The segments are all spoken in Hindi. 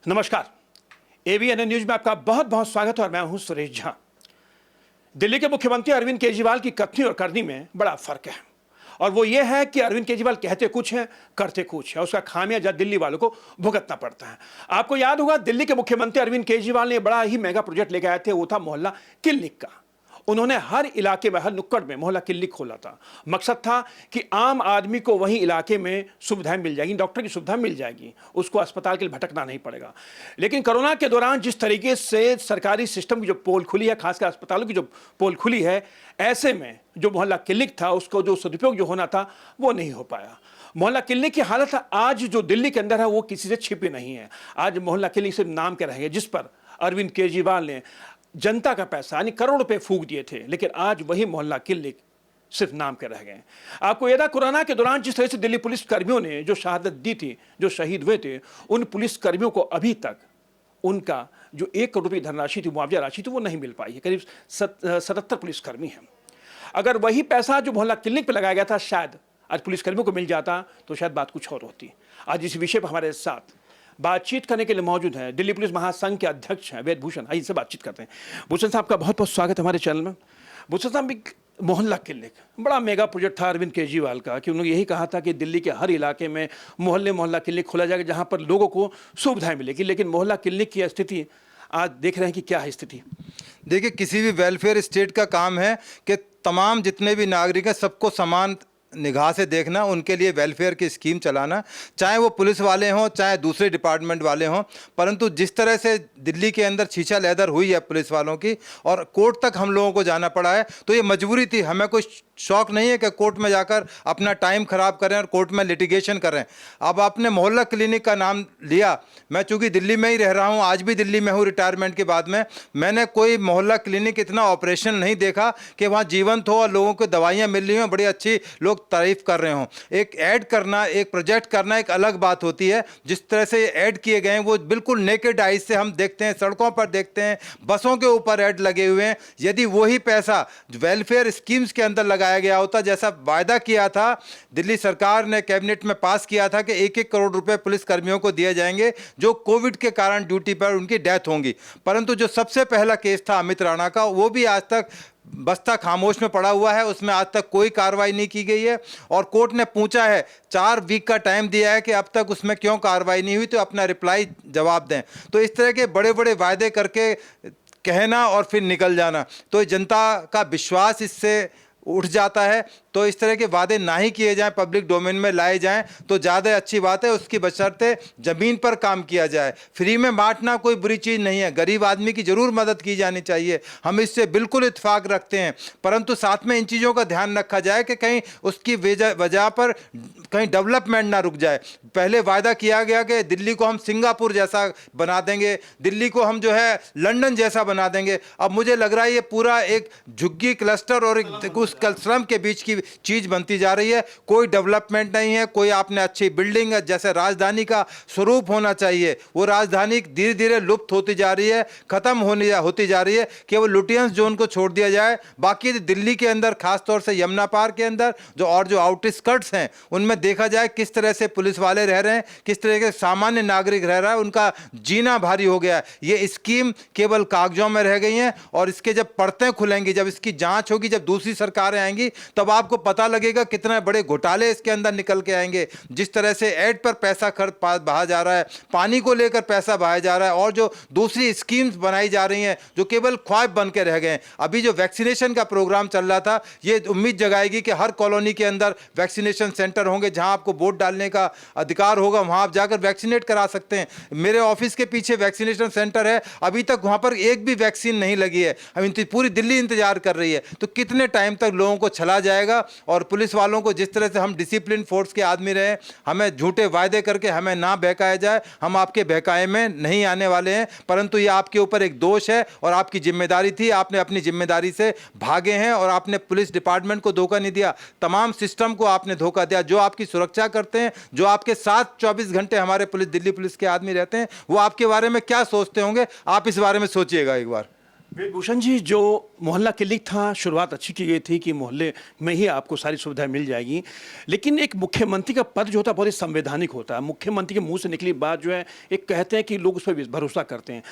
नमस्कार। एबीएन न्यूज में आपका बहुत बहुत स्वागत है और मैं हूं सुरेश झा। दिल्ली के मुख्यमंत्री अरविंद केजरीवाल की कथनी और करनी में बड़ा फर्क है और वो ये है कि अरविंद केजरीवाल कहते कुछ है, करते कुछ है। उसका खामियाजा दिल्ली वालों को भुगतना पड़ता है। आपको याद होगा, दिल्ली के मुख्यमंत्री अरविंद केजरीवाल ने बड़ा ही मेगा प्रोजेक्ट लेकर आए थे। वो था मोहल्ला क्लिनिक का। उन्होंने हर इलाके में, हर नुक्कड़ में मोहल्ला क्लिनिक खोला था। मकसद था कि आम आदमी को वहीं इलाके में सुविधाएं मिल जाएगी, डॉक्टर की सुविधा मिल जाएगी, उसको अस्पताल के लिए भटकना नहीं पड़ेगा। लेकिन कोरोना के दौरान जिस तरीके से सरकारी सिस्टम की जो पोल खुली है, खासकर अस्पतालों की जो पोल खुली है, ऐसे में जो मोहल्ला क्लिनिक था उसको जो सदुपयोग जो होना था वो नहीं हो पाया। मोहल्ला क्लिनिक की हालत आज जो दिल्ली के अंदर है वो किसी से छिपी नहीं है। आज मोहल्ला क्लिनिक सिर्फ नाम के रह गए, जिस पर अरविंद केजरीवाल ने जनता का पैसा यानी करोड़ रुपए फूंक दिए थे। लेकिन आज वही मोहल्ला क्लिनिक सिर्फ नाम के रह गए। आपको याद है, कोरोना के दौरान जिस तरह से दिल्ली पुलिस कर्मियों ने जो शहादत दी थी, जो शहीद हुए थे, उन पुलिस कर्मियों को अभी तक उनका जो 1 करोड़ रुपये धनराशि थी, मुआवजा राशि थी, वो नहीं मिल पाई है। करीब 77 पुलिसकर्मी हैं। अगर वही पैसा जो मोहल्ला क्लिनिक पर लगाया गया था शायद आज पुलिसकर्मियों को मिल जाता तो शायद बात कुछ और होती। आज इस विषय पर हमारे साथ बातचीत करने के लिए मौजूद है दिल्ली पुलिस महासंघ के अध्यक्ष हैं वेद भूषण। आइए से बातचीत करते हैं। भूषण साहब का बहुत बहुत स्वागत है हमारे चैनल में। भूषण साहब, मोहल्ला क्लिनिक बड़ा मेगा प्रोजेक्ट था अरविंद केजरीवाल का कि उन्होंने यही कहा था कि दिल्ली के हर इलाके में मोहल्ला क्लिनिक खोला जाएगा जहां पर लोगों को सुविधाएं मिलेगी। लेकिन मोहल्ला क्लिनिक की स्थिति आज देख रहे हैं कि क्या है स्थिति। देखिए, किसी भी वेलफेयर स्टेट का काम है कि तमाम जितने भी नागरिक हैं सबको समान निगाह से देखना, उनके लिए वेलफेयर की स्कीम चलाना, चाहे वो पुलिस वाले हों चाहे दूसरे डिपार्टमेंट वाले हों। परंतु जिस तरह से दिल्ली के अंदर छीछा लेदर हुई है पुलिस वालों की और कोर्ट तक हम लोगों को जाना पड़ा है, तो ये मजबूरी थी। हमें कोई शौक नहीं है कि कोर्ट में जाकर अपना टाइम खराब करें और कोर्ट में लिटिगेशन करें। अब आपने मोहल्ला क्लिनिक का नाम लिया, मैं चूंकि दिल्ली में ही रह रहा हूं, आज भी दिल्ली में हूं रिटायरमेंट के बाद में, मैंने कोई मोहल्ला क्लिनिक इतना ऑपरेशन नहीं देखा कि वहां जीवंत हो और लोगों को दवाइयां मिल रही हों, बड़ी अच्छी लोग तारीफ कर रहे हों। एक ऐड करना, एक प्रोजेक्ट करना एक अलग बात होती है। जिस तरह से ऐड किए गए हैं वो बिल्कुल नेकेड आइज से हम देखते हैं, सड़कों पर देखते हैं, बसों के ऊपर ऐड लगे हुए हैं। यदि वही पैसा वेलफेयर स्कीम्स के अंदर लगाया गया होता, जैसा वायदा किया था दिल्ली सरकार ने कैबिनेट में पास किया था कि 1-1 करोड़ रुपए पुलिस कर्मियों को दिए जाएंगे जो कोविड के कारण ड्यूटी पर उनकी डेथ होंगी। परंतु जो सबसे पहला केस था अमित राणा का, वो भी आज तक बस्ता खामोश में पड़ा हुआ है, उसमें आज तक कोई कार्रवाई नहीं की गई है। और कोर्ट ने पूछा है, 4 वीक का टाइम दिया है कि अब तक उसमें क्यों कार्रवाई नहीं हुई, तो अपना रिप्लाई जवाब दें। तो इस तरह के बड़े बड़े वायदे करके कहना और फिर निकल जाना, तो जनता का विश्वास इससे उठ जाता है। तो इस तरह के वादे ना ही किए जाएं, पब्लिक डोमेन में लाए जाएं तो ज़्यादा अच्छी बात है। उसकी बशर्ते ज़मीन पर काम किया जाए। फ्री में बांटना कोई बुरी चीज़ नहीं है, गरीब आदमी की ज़रूर मदद की जानी चाहिए, हम इससे बिल्कुल इत्फाक रखते हैं। परंतु साथ में इन चीज़ों का ध्यान रखा जाए कि कहीं उसकी वजह पर कहीं डेवलपमेंट ना रुक जाए। पहले वायदा किया गया कि दिल्ली को हम सिंगापुर जैसा बना देंगे, दिल्ली को हम जो है लंदन जैसा बना देंगे। अब मुझे लग रहा है ये पूरा एक झुग्गी क्लस्टर और एक उस स्लम के बीच की चीज बनती जा रही है। कोई डेवलपमेंट नहीं है, कोई आपने अच्छी बिल्डिंग है जैसे राजधानी का स्वरूप होना चाहिए, वो राजधानी धीरे धीरे लुप्त होती जा रही है, खत्म होती जा रही है। केवल लुटियंस जोन को छोड़ दिया जाए, बाकी दिल्ली के अंदर खासतौर से यमुना पार के अंदर जो आउटस्कर्ट्स हैं उनमें देखा जाए किस तरह से पुलिस वाले रह रहे हैं, किस तरह के सामान्य नागरिक रह रहा है, उनका जीना भारी हो गया है। ये स्कीम केवल कागजों में रह गई हैं और इसके जब परतें खुलेंगी, जब इसकी जांच होगी, जब दूसरी सरकारें आएंगी, तब आपको पता लगेगा कितने बड़े घोटाले इसके अंदर निकल के आएंगे। जिस तरह से ऐड पर पैसा बहा जा रहा है, पानी को लेकर पैसा बहाया जा रहा है और जो दूसरी स्कीम्स बनाई जा रही हैं जो केवल ख्वाब बन के रह गए हैं। अभी जो वैक्सीनेशन का प्रोग्राम चल रहा था, ये उम्मीद जगाएगी कि हर कॉलोनी के अंदर वैक्सीनेशन सेंटर होंगे जहां आपको वोट डालने का अधिकार होगा, वहां आप जाकर वैक्सीनेट करा सकते हैं। मेरे ऑफिस के पीछे वैक्सीनेशन सेंटर है, अभी तक वहां पर एक भी वैक्सीन नहीं लगी है। पूरी दिल्ली इंतजार कर रही है। तो कितने टाइम तक लोगों को छला जाएगा। और पुलिस वालों को जिस तरह से हम डिसिप्लिन फोर्स के आदमी रहे, हमें झूठे वायदे करके हमें ना बहकाया जाए, हम आपके बहकाए में नहीं आने वाले हैं। परंतु ये आपके ऊपर एक दोष है और आपकी जिम्मेदारी थी, आपने अपनी जिम्मेदारी से भागे हैं और आपने पुलिस डिपार्टमेंट को धोखा नहीं दिया, तमाम सिस्टम को आपने धोखा दिया। जो आपकी सुरक्षा करते हैं, जो आपके साथ 24 घंटे हमारे दिल्ली पुलिस के आदमी रहते हैं, वो आपके बारे में क्या सोचते होंगे, आप इस बारे में सोचिएगा एक बार। वेदभूषण जी, जो मोहल्ला क्लिनिक था, शुरुआत अच्छी की गई थी कि मोहल्ले में ही आपको सारी सुविधाएं मिल जाएगी, लेकिन एक मुख्यमंत्री का पद जो होता है बहुत ही संवैधानिक होता है। मुख्यमंत्री के मुंह से निकली बात जो है, एक कहते हैं कि लोग उस पर भरोसा करते हैं।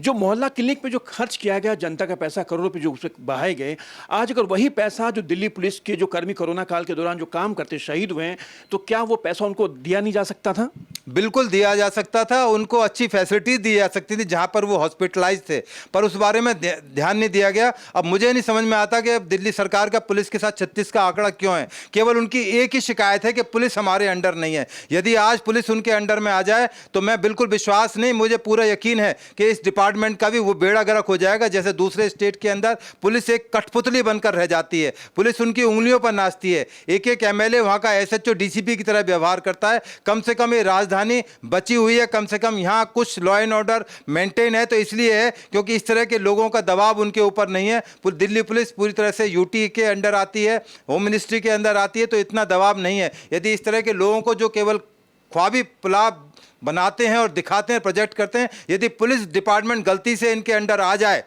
जो मोहल्ला क्लिनिक पे जो खर्च किया गया, जनता का पैसा करोड़ों रुपये जो उसमें बहाए गए, आज अगर वही पैसा जो दिल्ली पुलिस के जो कर्मी कोरोना काल के दौरान जो काम करते शहीद हुए हैं, तो क्या वो पैसा उनको दिया नहीं जा सकता था? बिल्कुल दिया जा सकता था, उनको अच्छी फैसिलिटी दी जा सकती थी जहां पर वो हॉस्पिटलाइज थे, पर उस बारे में ध्यान नहीं दिया गया। अब मुझे नहीं समझ में आता कि अब दिल्ली सरकार का पुलिस के साथ 36 का आंकड़ा क्यों है। केवल उनकी एक ही शिकायत है कि पुलिस हमारे अंडर नहीं है। यदि आज पुलिस उनके अंडर में आ जाए तो मैं बिल्कुल विश्वास नहीं, मुझे पूरा यकीन है कि इस डिपार्टमेंट का भी वो बेड़ा गर्क हो जाएगा। जैसे दूसरे स्टेट के अंदर पुलिस एक कठपुतली बनकर रह जाती है, पुलिस उनकी उंगलियों पर नाचती है, एक एक एमएलए वहां का एसएचओ डीसीपी की तरह व्यवहार करता है। कम से कम ये राजधानी बची हुई है, कम से कम यहाँ कुछ लॉ एंड ऑर्डर मेंटेन है, तो इसलिए है क्योंकि इस तरह के लोगों का दबाव उनके ऊपर नहीं है। दिल्ली पुलिस पूरी तरह से यूटी के अंडर आती है, होम मिनिस्ट्री के अंदर आती है, तो इतना दबाव नहीं है। यदि इस तरह के लोगों को जो केवल ख्वाबी पुलाव बनाते हैं और दिखाते हैं, प्रोजेक्ट करते हैं, यदि पुलिस डिपार्टमेंट गलती से इनके अंडर आ जाए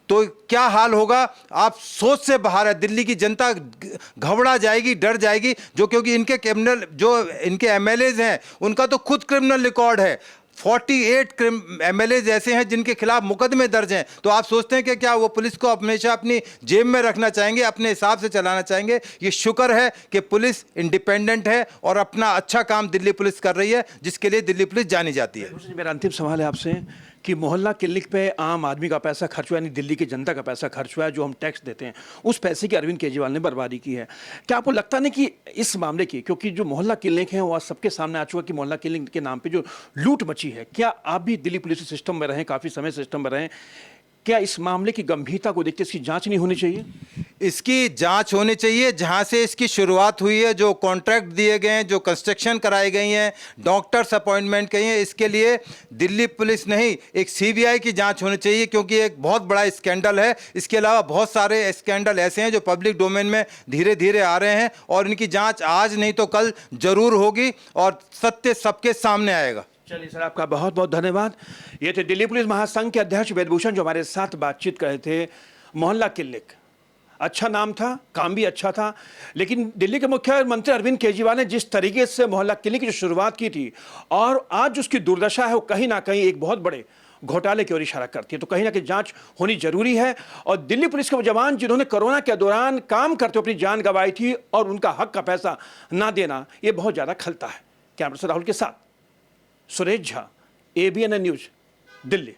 तो क्या हाल होगा, आप सोच से बाहर है। दिल्ली की जनता घबरा जाएगी, डर जाएगी, जो क्योंकि इनके क्रिमिनल जो इनके एमएलएज हैं उनका तो खुद क्रिमिनल रिकॉर्ड है। 48 एमएलएज ऐसे हैं जिनके खिलाफ मुकदमे दर्ज हैं। तो आप सोचते हैं कि क्या वो पुलिस को हमेशा अपनी जेब में रखना चाहेंगे, अपने हिसाब से चलाना चाहेंगे? ये शुक्र है कि पुलिस इंडिपेंडेंट है और अपना अच्छा काम दिल्ली पुलिस कर रही है, जिसके लिए दिल्ली पुलिस जानी जाती है। मेरा अंतिम सवाल है आपसे कि मोहल्ला क्लिनिक पे आम आदमी का पैसा खर्च हुआ, यानी दिल्ली की जनता का पैसा खर्च हुआ है, जो हम टैक्स देते हैं, उस पैसे की अरविंद केजरीवाल ने बर्बादी की है। क्या आपको लगता नहीं कि इस मामले की, क्योंकि जो मोहल्ला क्लिनिक है वो आज सबके सामने आ चुका कि मोहल्ला क्लिनिक के नाम पे जो लूट मची है, क्या आप भी दिल्ली पुलिस सिस्टम में रहें, काफ़ी समय सिस्टम में रहें, क्या इस मामले की गंभीरता को देखते इसकी जांच नहीं होनी चाहिए? इसकी जांच होनी चाहिए जहां से इसकी शुरुआत हुई है, जो कॉन्ट्रैक्ट दिए गए हैं, जो कंस्ट्रक्शन कराई गई हैं, डॉक्टर्स अपॉइंटमेंट कही है, इसके लिए दिल्ली पुलिस नहीं एक सीबीआई की जांच होनी चाहिए, क्योंकि एक बहुत बड़ा स्कैंडल है। इसके अलावा बहुत सारे स्कैंडल ऐसे हैं जो पब्लिक डोमेन में धीरे धीरे आ रहे हैं, और इनकी जांच आज नहीं तो कल जरूर होगी और सत्य सबके सामने आएगा। चलिए सर, आपका बहुत बहुत धन्यवाद। ये थे दिल्ली पुलिस महासंघ के अध्यक्ष वेदभूषण, जो हमारे साथ बातचीत कर रहे थे। मोहल्ला क्लिनिक अच्छा नाम था, काम भी अच्छा था, लेकिन दिल्ली के मुख्यमंत्री अरविंद केजरीवाल ने जिस तरीके से मोहल्ला क्लिनिक की जो शुरुआत की थी और आज उसकी दुर्दशा है, वो कहीं ना कहीं एक बहुत बड़े घोटाले की ओर इशारा करती है। तो कहीं ना कहीं जांच होनी जरूरी है, और दिल्ली पुलिस के वो जवान जिन्होंने कोरोना के दौरान काम करते हुए अपनी जान गंवाई थी और उनका हक का पैसा ना देना, ये बहुत ज़्यादा खलता है। कैमरा से राहुल के साथ सुरेश झा, ABN न्यूज, दिल्ली।